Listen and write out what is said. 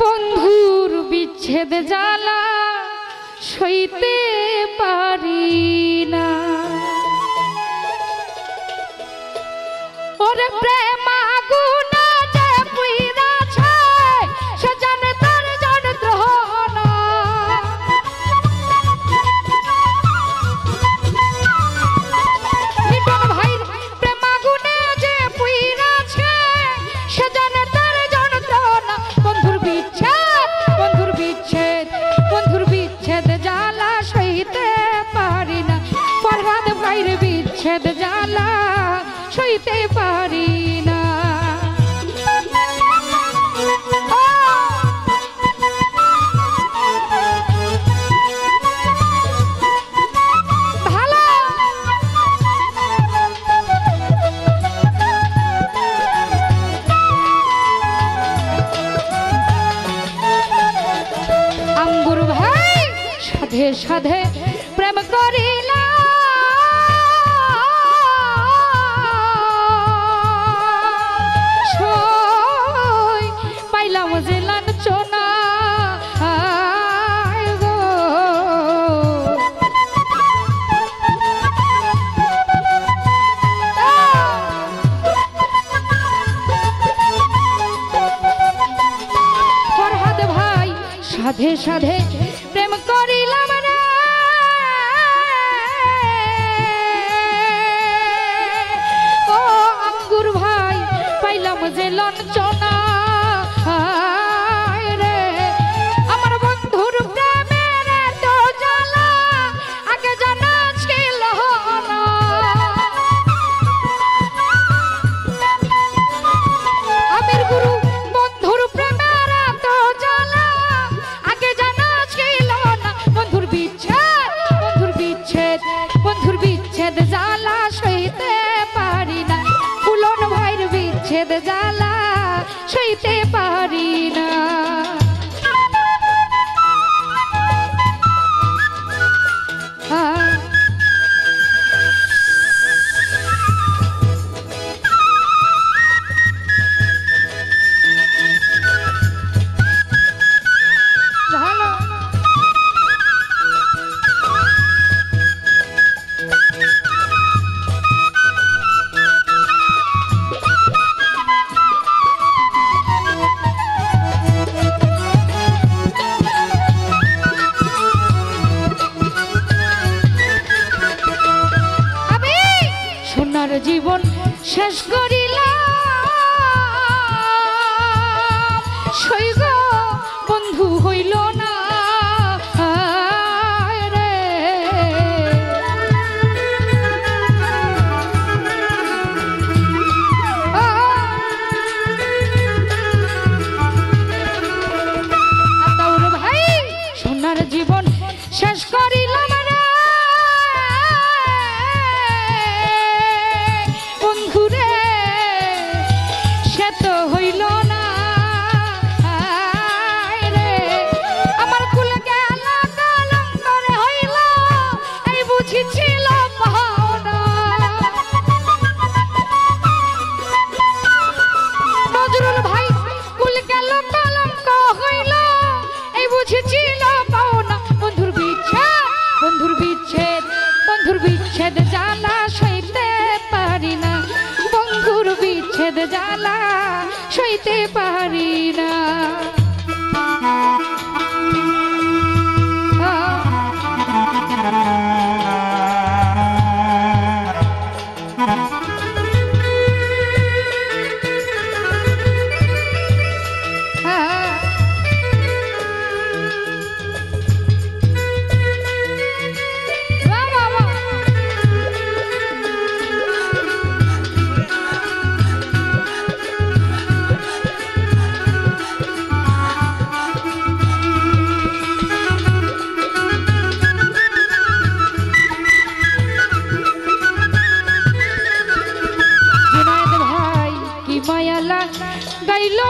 বন্ধুর বিচ্ছেদ জ্বালা সইতে পারি না। ওরে প্রেম আগুনে যে পুইরাছে সে জানে তার যন্ত্রণা। লিটন ভাই প্রেম আগুনে যে পুইরাছে সে জানে তার যন্ত্রণা। বন্ধুর বিচ্ছেদ বন্ধুর বিচ্ছেদ বন্ধুর বিচ্ছেদ জ্বালা সইতে পারি না। ফরহাদ ভাইয়ের বিচ্ছেদ জ্বালা সইতে পারি না। ভালো আঙ্গুর ভাই সাধে সাধে প্রেম করিলা সাধে সাধে প্রেম করিলাম রে ও আঙ্গুর ভাই পাইলাম যে লঞ্চনা রে। আমার বন্ধুর প্রেমের তো জ্বালা আগে জানা ছিল না। আমির গুরু বন্ধুর প্রেমের তো জ্বালা বন্ধুর বিচ্ছেদ জ্বালা সইতে পারি না। ফুলন ভাইয়ের বিচ্ছেদ জ্বালা সইতে পারি না। জীবন শেষ করিলাম সইগ বন্ধু হইল না রে। আতাউর ভাই সোনার জীবন শেষ করিলাম বিচ্ছেদ জ্বালা সইতে পারি না। বন্ধুর বিচ্ছেদ জ্বালা সইতে পারি না। গাইলো